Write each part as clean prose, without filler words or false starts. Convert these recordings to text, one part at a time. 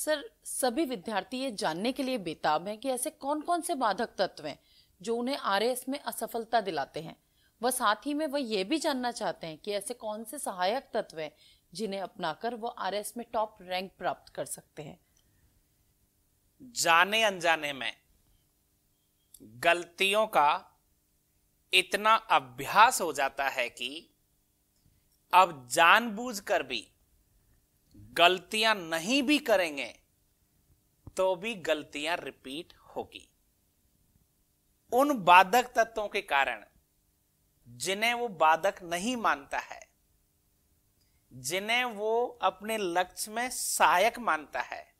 Sir, सभी विद्यार्थी ये जानने के लिए बेताब हैं कि ऐसे कौन कौन से बाधक तत्व हैं जो उन्हें आरएएस में असफलता दिलाते हैं। वह साथ ही में वह ये भी जानना चाहते हैं कि ऐसे कौन से सहायक तत्व हैं जिन्हें अपनाकर वो आरएएस में टॉप रैंक प्राप्त कर सकते हैं। जाने अनजाने में गलतियों का इतना अभ्यास हो जाता है कि अब जानबूझकर भी गलतियां नहीं भी करेंगे तो भी गलतियां रिपीट होगी। उन बाधक तत्वों के कारण जिन्हें वो बाधक नहीं मानता है, जिन्हें वो अपने लक्ष्य में सहायक मानता है,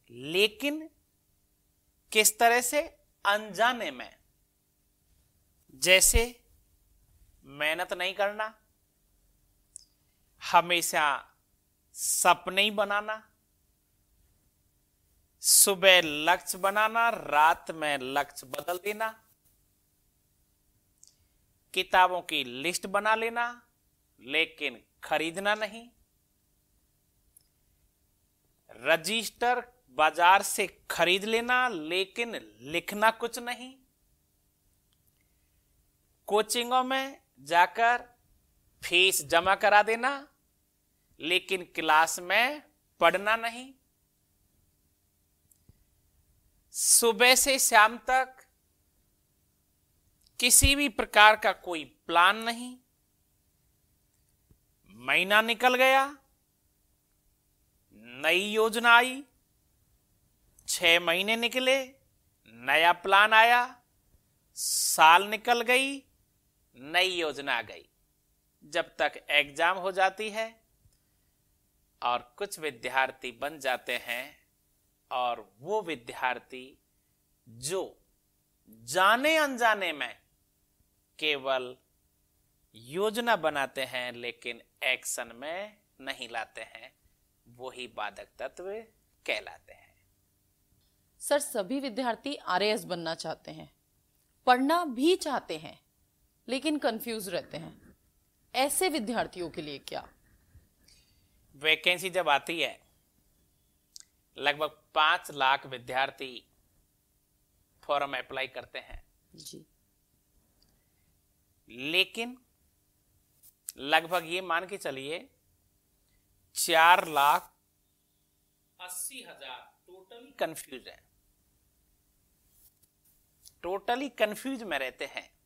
लेकिन किस तरह से? अनजाने में। जैसे मेहनत नहीं करना, हमेशा सपने ही बनाना, सुबह लक्ष्य बनाना, रात में लक्ष्य बदल देना, किताबों की लिस्ट बना लेना लेकिन खरीदना नहीं, रजिस्टर बाजार से खरीद लेना लेकिन लिखना कुछ नहीं, कोचिंगों में जाकर फीस जमा करा देना लेकिन क्लास में पढ़ना नहीं, सुबह से शाम तक किसी भी प्रकार का कोई प्लान नहीं, महीना निकल गया, नई योजना आई, 6 महीने निकले, नया प्लान आया, साल निकल गई, नई योजना आ गई। जब तक एग्जाम हो जाती है और कुछ विद्यार्थी बन जाते हैं, और वो विद्यार्थी जो जाने अनजाने में केवल योजना बनाते हैं लेकिन एक्शन में नहीं लाते हैं, वही बाधक तत्व कहलाते हैं। सर, सभी विद्यार्थी आरएएस बनना चाहते हैं, पढ़ना भी चाहते हैं, लेकिन कंफ्यूज रहते हैं। ऐसे विद्यार्थियों के लिए क्या? वैकेंसी जब आती है, लगभग 5 लाख विद्यार्थी फॉर्म अप्लाई करते हैं जी, लेकिन लगभग ये मान के चलिए 4,80,000 टोटली कंफ्यूज है, टोटली कंफ्यूज में रहते हैं।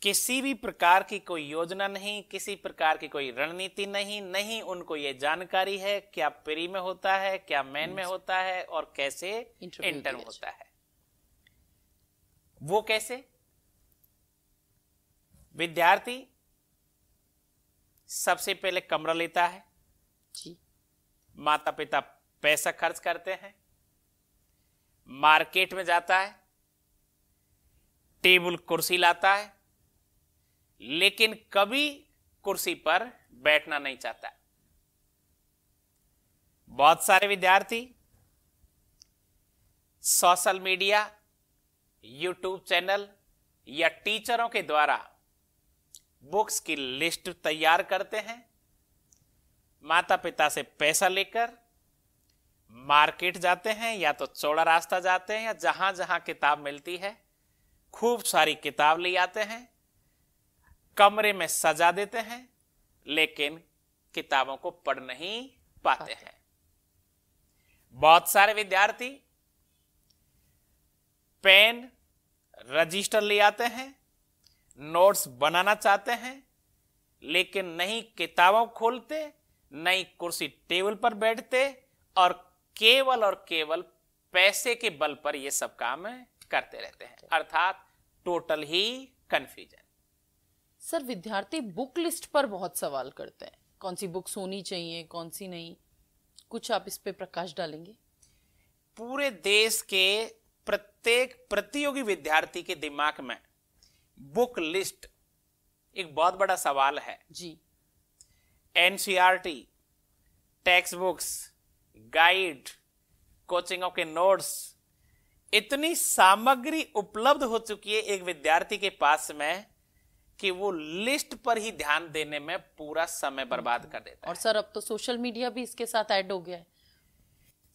किसी भी प्रकार की कोई योजना नहीं, किसी प्रकार की कोई रणनीति नहीं, नहीं उनको ये जानकारी है क्या प्री में होता है, क्या मेन में होता है और कैसे इंटर में होता है। वो कैसे? विद्यार्थी सबसे पहले कमरा लेता है जी, माता पिता पैसा खर्च करते हैं, मार्केट में जाता है, टेबल कुर्सी लाता है, लेकिन कभी कुर्सी पर बैठना नहीं चाहता। बहुत सारे विद्यार्थी सोशल मीडिया, यूट्यूब चैनल या टीचरों के द्वारा बुक्स की लिस्ट तैयार करते हैं, माता पिता से पैसा लेकर मार्केट जाते हैं, या तो चौड़ा रास्ता जाते हैं, या जहां जहां किताब मिलती है खूब सारी किताब ले आते हैं, कमरे में सजा देते हैं, लेकिन किताबों को पढ़ नहीं पाते हैं। बहुत सारे विद्यार्थी पेन, रजिस्टर ले आते हैं, नोट्स बनाना चाहते हैं, लेकिन नहीं किताबों खोलते, नहीं कुर्सी टेबल पर बैठते, और केवल पैसे के बल पर ये सब काम करते रहते हैं, अर्थात टोटल ही कंफ्यूजन। सर, विद्यार्थी बुक लिस्ट पर बहुत सवाल करते हैं, कौन सी बुक्स होनी चाहिए, कौन सी नहीं, कुछ आप इस पे प्रकाश डालेंगे? पूरे देश के प्रत्येक प्रतियोगी विद्यार्थी के दिमाग में बुक लिस्ट एक बहुत बड़ा सवाल है जी। एनसीईआरटी, टेक्स्ट बुक्स, गाइड, कोचिंगों के नोट्स, इतनी सामग्री उपलब्ध हो चुकी है एक विद्यार्थी के पास में कि वो लिस्ट पर ही ध्यान देने में पूरा समय बर्बाद कर देता और है। सर अब तो सोशल मीडिया भी इसके साथ ऐड हो गया है।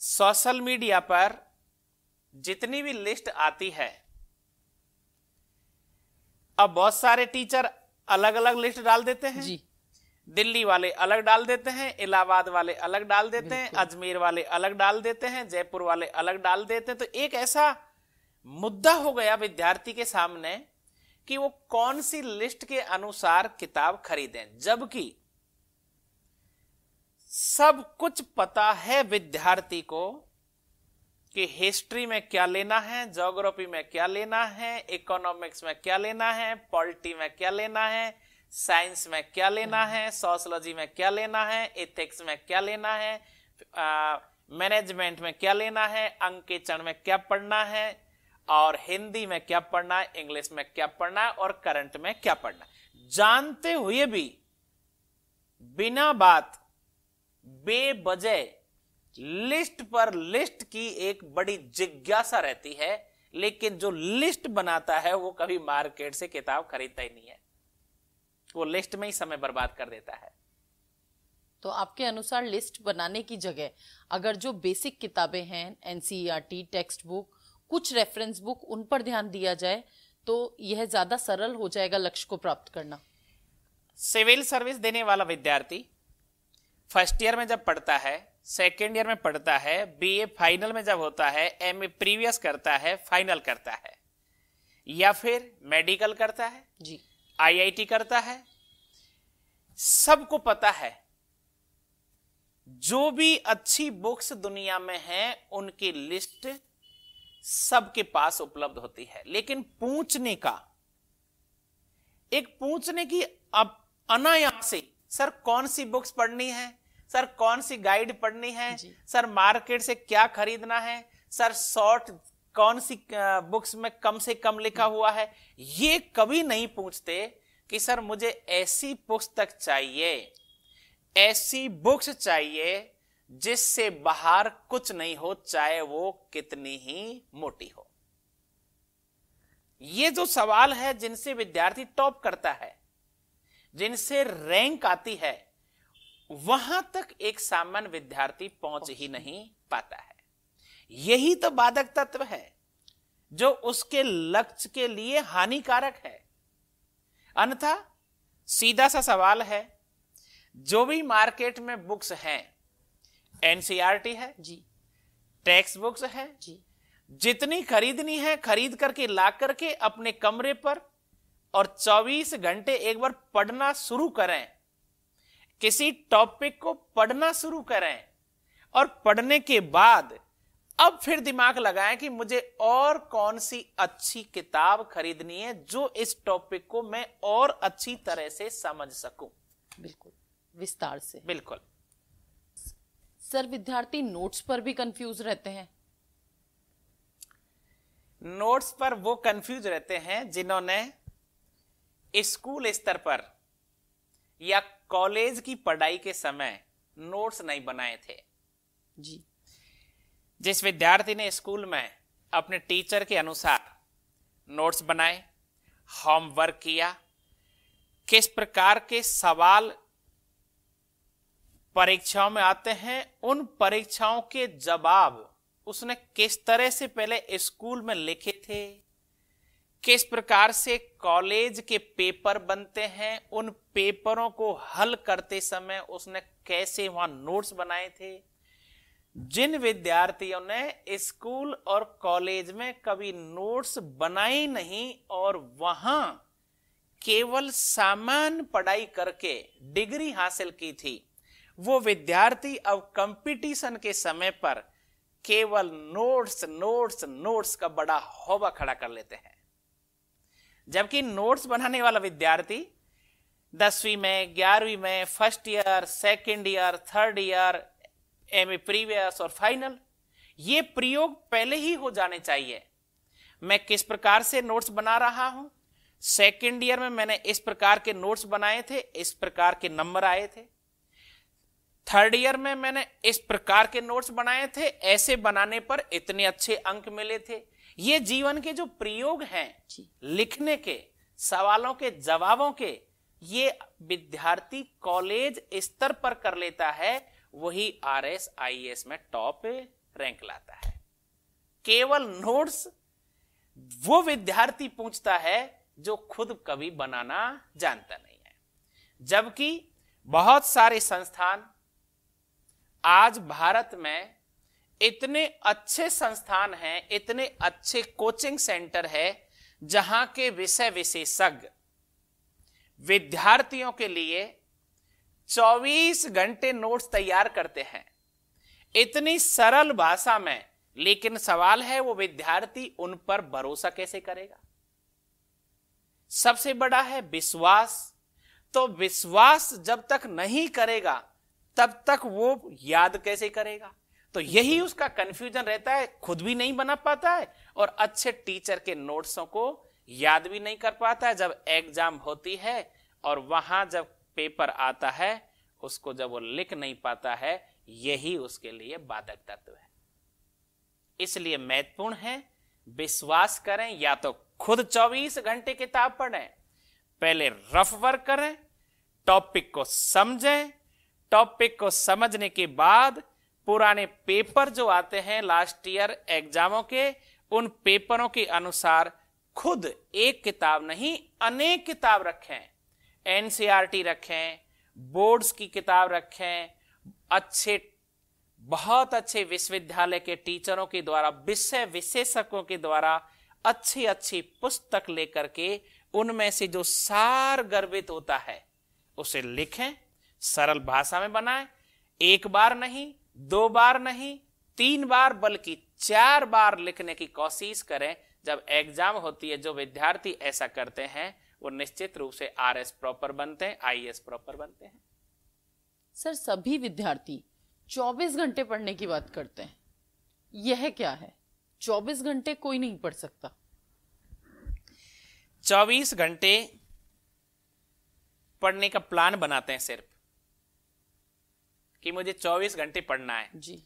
सोशल मीडिया पर जितनी भी लिस्ट आती है, अब बहुत सारे टीचर अलग अलग लिस्ट डाल देते हैं जी। दिल्ली वाले अलग डाल देते हैं, इलाहाबाद वाले अलग डाल देते हैं, अजमेर वाले अलग डाल देते हैं, जयपुर वाले अलग डाल देते हैं। तो एक ऐसा मुद्दा हो गया विद्यार्थी के सामने कि वो कौन सी लिस्ट के अनुसार किताब खरीदें, जबकि सब कुछ पता है विद्यार्थी को कि हिस्ट्री में क्या लेना है, ज्योग्राफी में क्या लेना है, इकोनॉमिक्स में क्या लेना है, पॉलिटी में क्या लेना है, साइंस में क्या लेना है, सोशियोलॉजी में क्या लेना है, एथिक्स में क्या लेना है, मैनेजमेंट में क्या लेना है, अंक के चरण में क्या पढ़ना है, और हिंदी में क्या पढ़ना है, इंग्लिश में क्या पढ़ना है, और करंट में क्या पढ़ना है। जानते हुए भी बिना बात बेवजह लिस्ट पर लिस्ट की एक बड़ी जिज्ञासा रहती है, लेकिन जो लिस्ट बनाता है वो कभी मार्केट से किताब खरीदता ही नहीं है, वो लिस्ट में ही समय बर्बाद कर देता है। तो आपके अनुसार लिस्ट बनाने की जगह अगर जो बेसिक किताबें हैं, एनसीईआरटी, टेक्स्ट बुक, कुछ रेफरेंस बुक, उन पर ध्यान दिया जाए तो यह ज्यादा सरल हो जाएगा लक्ष्य को प्राप्त करना। सिविल सर्विस देने वाला विद्यार्थी फर्स्ट ईयर में जब पढ़ता है, सेकेंड ईयर में पढ़ता है, बीए फाइनल में जब होता है, एमए प्रीवियस करता है, फाइनल करता है, या फिर मेडिकल करता है जी, आईआईटी करता है, सबको पता है जो भी अच्छी बुक्स दुनिया में हैं उनकी लिस्ट सबके पास उपलब्ध होती है। लेकिन पूछने की अब अनायास सर कौन सी बुक्स पढ़नी है, सर कौन सी गाइड पढ़नी है, सर मार्केट से क्या खरीदना है, सर शॉर्ट कौन सी बुक्स में कम से कम लिखा हुआ है, ये कभी नहीं पूछते कि सर मुझे ऐसी पुस्तक चाहिए, ऐसी बुक्स चाहिए जिससे बाहर कुछ नहीं हो, चाहे वो कितनी ही मोटी हो। ये जो सवाल है जिनसे विद्यार्थी टॉप करता है, जिनसे रैंक आती है, वहां तक एक सामान्य विद्यार्थी पहुंच ही नहीं पाता है। यही तो बाधक तत्व है जो उसके लक्ष्य के लिए हानिकारक है। अन्यथा सीधा सा सवाल है, जो भी मार्केट में बुक्स हैं, एनसीईआरटी है जी, टेक्स्ट बुक्स है जी, जितनी खरीदनी है खरीद करके ला करके अपने कमरे पर और 24 घंटे एक बार पढ़ना शुरू करें, किसी टॉपिक को पढ़ना शुरू करें, और पढ़ने के बाद अब फिर दिमाग लगाएं कि मुझे और कौन सी अच्छी किताब खरीदनी है जो इस टॉपिक को मैं और अच्छी तरह से समझ सकूं। बिल्कुल विस्तार से। बिल्कुल सर विद्यार्थी नोट्स पर भी कंफ्यूज रहते हैं। नोट्स पर वो कंफ्यूज रहते हैं जिन्होंने स्कूल स्तर पर या कॉलेज की पढ़ाई के समय नोट्स नहीं बनाए थे। जी, जिस विद्यार्थी ने स्कूल में अपने टीचर के अनुसार नोट्स बनाए, होमवर्क किया, किस प्रकार के सवाल परीक्षाओं में आते हैं, उन परीक्षाओं के जवाब उसने किस तरह से पहले स्कूल में लिखे थे, किस प्रकार से कॉलेज के पेपर बनते हैं, उन पेपरों को हल करते समय उसने कैसे वहां नोट्स बनाए थे। जिन विद्यार्थियों ने स्कूल और कॉलेज में कभी नोट्स बनाए नहीं और वहां केवल सामान्य पढ़ाई करके डिग्री हासिल की थी, वो विद्यार्थी अब कंपटीशन के समय पर केवल नोट्स नोट्स नोट्स का बड़ा हौबा खड़ा कर लेते हैं। जबकि नोट्स बनाने वाला विद्यार्थी 10वीं में, 11वीं में, first year, second year, third year, MA previous और फाइनल, ये प्रयोग पहले ही हो जाने चाहिए। मैं किस प्रकार से नोट्स बना रहा हूं, सेकेंड ईयर में मैंने इस प्रकार के नोट्स बनाए थे, इस प्रकार के नंबर आए थे, थर्ड ईयर में मैंने इस प्रकार के नोट्स बनाए थे, ऐसे बनाने पर इतने अच्छे अंक मिले थे। ये जीवन के जो प्रयोग हैं लिखने के, सवालों के जवाबों के ये विद्यार्थी कॉलेज स्तर पर कर लेता है, वही RS-IAS में टॉप रैंक लाता है। केवल नोट्स वो विद्यार्थी पूछता है जो खुद कभी बनाना जानता नहीं है। जबकि बहुत सारे संस्थान आज भारत में इतने अच्छे संस्थान हैं, इतने अच्छे कोचिंग सेंटर है, जहां के विषय विशेषज्ञ विद्यार्थियों के लिए 24 घंटे नोट्स तैयार करते हैं, इतनी सरल भाषा में। लेकिन सवाल है वो विद्यार्थी उन पर भरोसा कैसे करेगा? सबसे बड़ा है विश्वास। तो विश्वास जब तक नहीं करेगा तब तक वो याद कैसे करेगा? तो यही उसका कंफ्यूजन रहता है, खुद भी नहीं बना पाता है और अच्छे टीचर के नोट्सों को याद भी नहीं कर पाता है। जब एग्जाम होती है और वहां जब पेपर आता है, उसको जब वो लिख नहीं पाता है, यही उसके लिए बाधक तत्व है। इसलिए महत्वपूर्ण है विश्वास करें, या तो खुद 24 घंटे किताब पढ़ें, पहले रफ वर्क करें, टॉपिक को समझें, टॉपिक को समझने के बाद पुराने पेपर जो आते हैं लास्ट ईयर एग्जामों के, उन पेपरों के अनुसार खुद एक किताब नहीं अनेक किताब रखें, NCERT रखें, बोर्ड्स की किताब रखें, बहुत अच्छे विश्वविद्यालय के टीचरों के द्वारा, विषय विशेषज्ञों के द्वारा अच्छी अच्छी पुस्तक लेकर के उनमें से जो सार गर्भित होता है उसे लिखें, सरल भाषा में बनाएं। एक बार नहीं, 2 बार नहीं, 3 बार बल्कि 4 बार लिखने की कोशिश करें। जब एग्जाम होती है, जो विद्यार्थी ऐसा करते हैं वो निश्चित रूप से RS प्रॉपर बनते हैं, IAS प्रॉपर बनते हैं। सर, सभी विद्यार्थी 24 घंटे पढ़ने की बात करते हैं, यह क्या है? 24 घंटे कोई नहीं पढ़ सकता। 24 घंटे पढ़ने का प्लान बनाते हैं सिर्फ कि मुझे 24 घंटे पढ़ना है जी।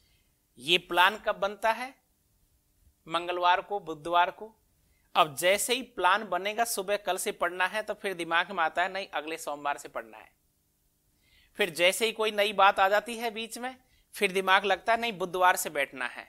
ये प्लान कब बनता है? मंगलवार को, बुधवार को। अब जैसे ही प्लान बनेगा सुबह कल से पढ़ना है, तो फिर दिमाग में आता है नहीं अगले सोमवार से पढ़ना है। फिर जैसे ही कोई नई बात आ जाती है बीच में, फिर दिमाग लगता है नहीं बुधवार से बैठना है।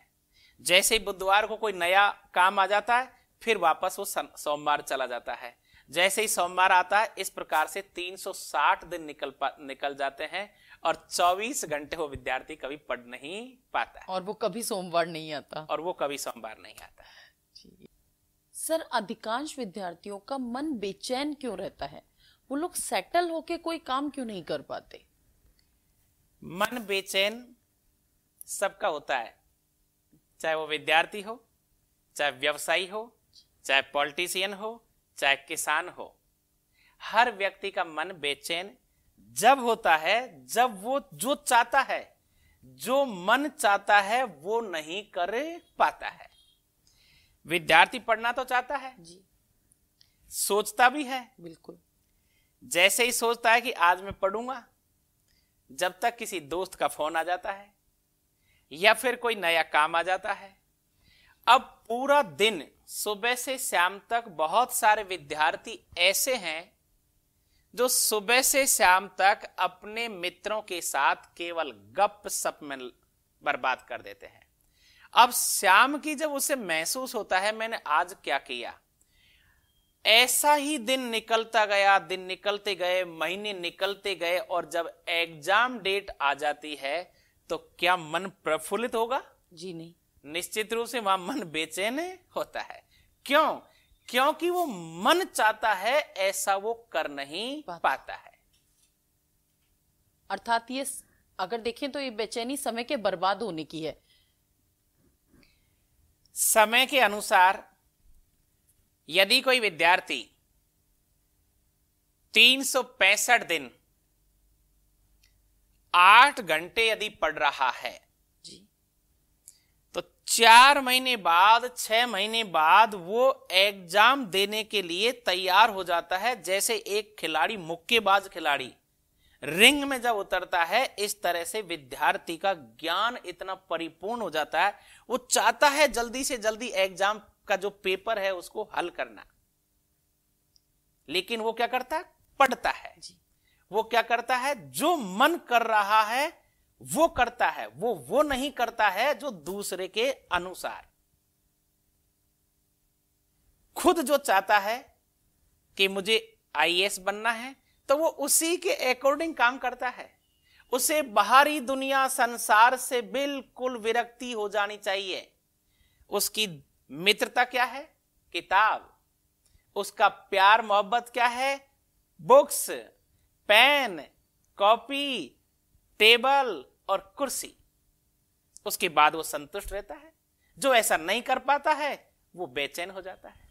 जैसे ही बुधवार को कोई नया काम आ जाता है, फिर वापस वो सोमवार चला जाता है। जैसे ही सोमवार आता है, इस प्रकार से 360 दिन निकल जाते हैं और 24 घंटे वो विद्यार्थी कभी पढ़ नहीं पाता है, और वो कभी सोमवार नहीं आता। सर, अधिकांश विद्यार्थियों का मन बेचैन क्यों रहता है? वो लोग सेटल होके कोई काम क्यों नहीं कर पाते? मन बेचैन सबका होता है, चाहे वो विद्यार्थी हो, चाहे व्यवसायी हो, चाहे पॉलिटिशियन हो, चाहे किसान हो। हर व्यक्ति का मन बेचैन जब होता है जब वो जो चाहता है, जो मन चाहता है, वो नहीं कर पाता है। विद्यार्थी पढ़ना तो चाहता है जी, सोचता भी है, बिल्कुल। जैसे ही सोचता है कि आज मैं पढ़ूंगा, जब तक किसी दोस्त का फोन आ जाता है या फिर कोई नया काम आ जाता है। अब पूरा दिन सुबह से शाम तक बहुत सारे विद्यार्थी ऐसे हैं जो सुबह से शाम तक अपने मित्रों के साथ केवल गप-सप में बर्बाद कर देते हैं। अब शाम की जब उसे महसूस होता है मैंने आज क्या किया, ऐसा ही दिन निकलता गया, दिन निकलते गए, महीने निकलते गए, और जब एग्जाम डेट आ जाती है तो क्या मन प्रफुल्लित होगा? जी नहीं, निश्चित रूप से वहां मन बेचैन होता है। क्यों? क्योंकि वो मन चाहता है, ऐसा वो कर नहीं पाता है। अर्थात ये अगर देखें तो ये बेचैनी समय के बर्बाद होने की है। समय के अनुसार यदि कोई विद्यार्थी 365 दिन 8 घंटे यदि पढ़ रहा है जी, तो 4 महीने बाद, 6 महीने बाद वो एग्जाम देने के लिए तैयार हो जाता है। जैसे एक खिलाड़ी, मुक्केबाज खिलाड़ी रिंग में जब उतरता है, इस तरह से विद्यार्थी का ज्ञान इतना परिपूर्ण हो जाता है, वो चाहता है जल्दी से जल्दी एग्जाम का जो पेपर है उसको हल करना। लेकिन वो क्या करता है, पढ़ता है। जी। वो क्या करता है, जो मन कर रहा है वो करता है, वो नहीं करता है जो दूसरे के अनुसार। खुद जो चाहता है कि मुझे आईएएस बनना है तो वो उसी के अकॉर्डिंग काम करता है। उसे बाहरी दुनिया संसार से बिल्कुल विरक्ति हो जानी चाहिए। उसकी मित्रता क्या है, किताब। उसका प्यार मोहब्बत क्या है, बुक्स, पेन, कॉपी, टेबल और कुर्सी। उसके बाद वो संतुष्ट रहता है। जो ऐसा नहीं कर पाता है वो बेचैन हो जाता है।